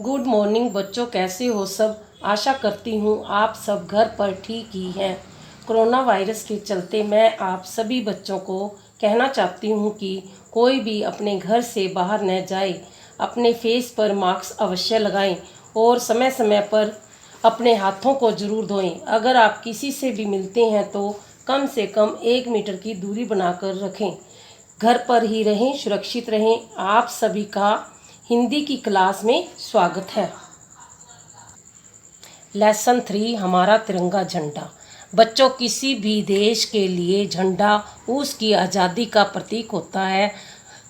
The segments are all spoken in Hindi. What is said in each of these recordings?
गुड मॉर्निंग बच्चों, कैसे हो सब। आशा करती हूँ आप सब घर पर ठीक ही हैं। कोरोना वायरस के चलते मैं आप सभी बच्चों को कहना चाहती हूँ कि कोई भी अपने घर से बाहर न जाए। अपने फेस पर मास्क अवश्य लगाएं और समय समय पर अपने हाथों को ज़रूर धोएं। अगर आप किसी से भी मिलते हैं तो कम से कम 1 मीटर की दूरी बनाकर रखें। घर पर ही रहें, सुरक्षित रहें। आप सभी का हिंदी की क्लास में स्वागत है। लेसन 3, हमारा तिरंगा झंडा। बच्चों, किसी भी देश के लिए झंडा उसकी आज़ादी का प्रतीक होता है।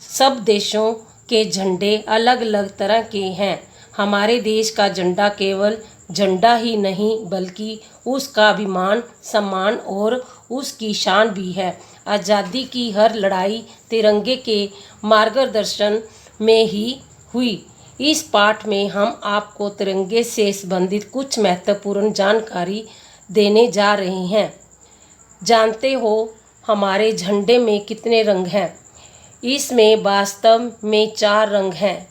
सब देशों के झंडे अलग अलग तरह के हैं। हमारे देश का झंडा केवल झंडा ही नहीं बल्कि उसका अभिमान, सम्मान और उसकी शान भी है। आज़ादी की हर लड़ाई तिरंगे के मार्गदर्शन में ही हुई। इस पाठ में हम आपको तिरंगे से संबंधित कुछ महत्वपूर्ण जानकारी देने जा रहे हैं। जानते हो हमारे झंडे में कितने रंग हैं? इसमें वास्तव में 4 रंग हैं,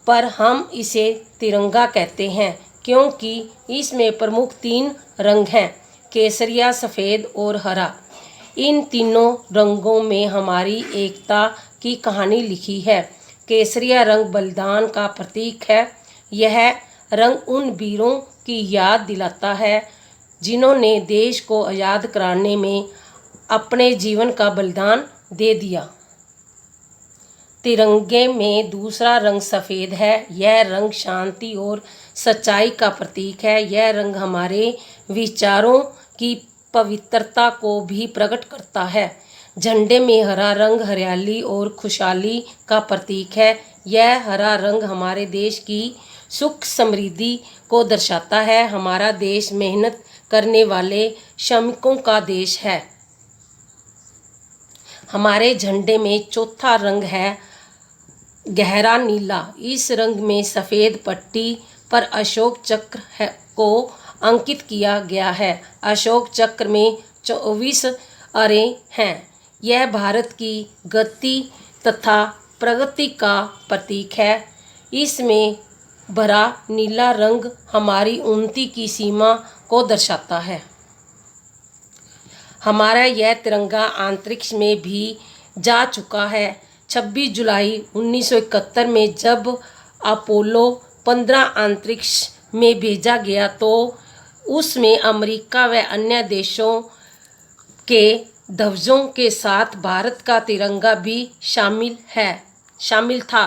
पर हम इसे तिरंगा कहते हैं क्योंकि इसमें प्रमुख 3 रंग हैं, केसरिया, सफ़ेद और हरा। इन तीनों रंगों में हमारी एकता की कहानी लिखी है। केसरिया रंग बलिदान का प्रतीक है। यह रंग उन वीरों की याद दिलाता है जिन्होंने देश को आज़ाद कराने में अपने जीवन का बलिदान दे दिया। तिरंगे में दूसरा रंग सफ़ेद है। यह रंग शांति और सच्चाई का प्रतीक है। यह रंग हमारे विचारों की पवित्रता को भी प्रकट करता है। झंडे में हरा रंग हरियाली और खुशहाली का प्रतीक है। यह हरा रंग हमारे देश की सुख समृद्धि को दर्शाता है। हमारा देश मेहनत करने वाले श्रमिकों का देश है। हमारे झंडे में चौथा रंग है गहरा नीला। इस रंग में सफ़ेद पट्टी पर अशोक चक्र को अंकित किया गया है। अशोक चक्र में 24 अरे हैं। यह भारत की गति तथा प्रगति का प्रतीक है। इसमें भरा नीला रंग हमारी उन्नति की सीमा को दर्शाता है। हमारा यह तिरंगा अंतरिक्ष में भी जा चुका है। 26 जुलाई 1971 में जब अपोलो 15 अंतरिक्ष में भेजा गया तो उसमें अमेरिका व अन्य देशों के ध्वजों के साथ भारत का तिरंगा भी शामिल था।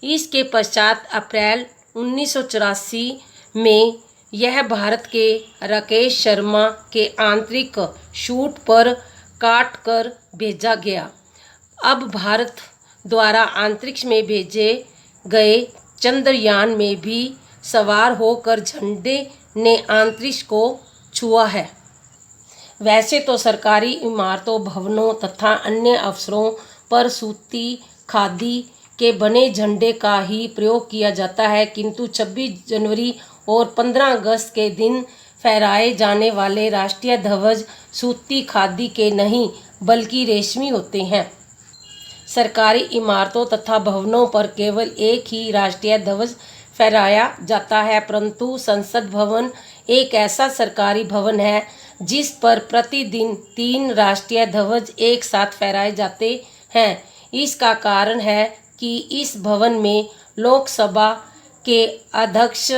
इसके पश्चात अप्रैल 1984 में यह भारत के राकेश शर्मा के आंतरिक शूट पर काट कर भेजा गया। अब भारत द्वारा अंतरिक्ष में भेजे गए चंद्रयान में भी सवार होकर झंडे ने अंतरिक्ष को छुआ है। वैसे तो सरकारी इमारतों, भवनों तथा अन्य अवसरों पर सूती, खादी के बने झंडे का ही प्रयोग किया जाता है, किंतु 26 जनवरी और 15 अगस्त के दिन फहराए जाने वाले राष्ट्रीय ध्वज सूती, खादी के नहीं बल्कि रेशमी होते हैं। सरकारी इमारतों तथा भवनों पर केवल एक ही राष्ट्रीय ध्वज फहराया जाता है, परंतु संसद भवन एक ऐसा सरकारी भवन है जिस पर प्रतिदिन 3 राष्ट्रीय ध्वज एक साथ फहराए जाते हैं। इसका कारण है कि इस भवन में लोकसभा के अध्यक्ष,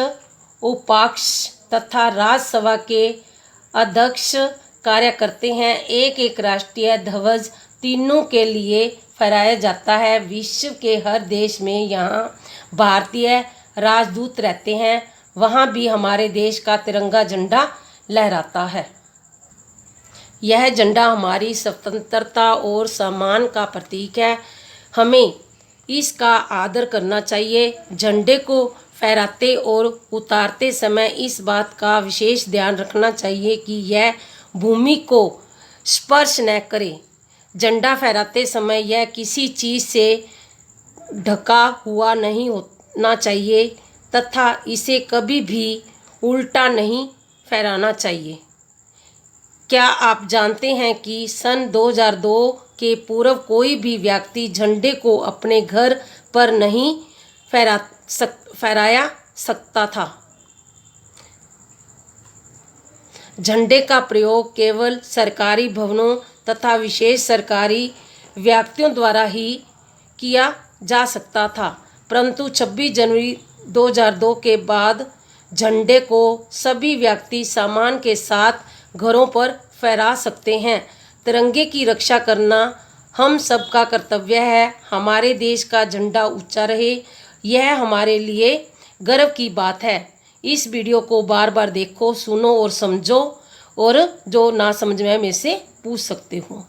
उपाध्यक्ष तथा राज्यसभा के अध्यक्ष कार्य करते हैं। एक राष्ट्रीय ध्वज तीनों के लिए फहराया जाता है। विश्व के हर देश में यहाँ भारतीय राजदूत रहते हैं, वहाँ भी हमारे देश का तिरंगा झंडा लहराता है। यह झंडा हमारी स्वतंत्रता और सम्मान का प्रतीक है। हमें इसका आदर करना चाहिए। झंडे को फहराते और उतारते समय इस बात का विशेष ध्यान रखना चाहिए कि यह भूमि को स्पर्श न करे। झंडा फहराते समय यह किसी चीज़ से ढका हुआ नहीं होना चाहिए तथा इसे कभी भी उल्टा नहीं फहराना चाहिए। क्या आप जानते हैं कि सन 2002 के पूर्व कोई भी व्यक्ति झंडे को अपने घर पर नहीं फहराया सकता था। झंडे का प्रयोग केवल सरकारी भवनों तथा विशेष सरकारी व्यक्तियों द्वारा ही किया जा सकता था, परंतु 26 जनवरी 2002 के बाद झंडे को सभी व्यक्ति सम्मान के साथ घरों पर फहरा सकते हैं। तिरंगे की रक्षा करना हम सबका कर्तव्य है। हमारे देश का झंडा ऊंचा रहे, यह हमारे लिए गर्व की बात है। इस वीडियो को बार बार देखो, सुनो और समझो, और जो ना समझ में मेरे से पूछ सकते हो।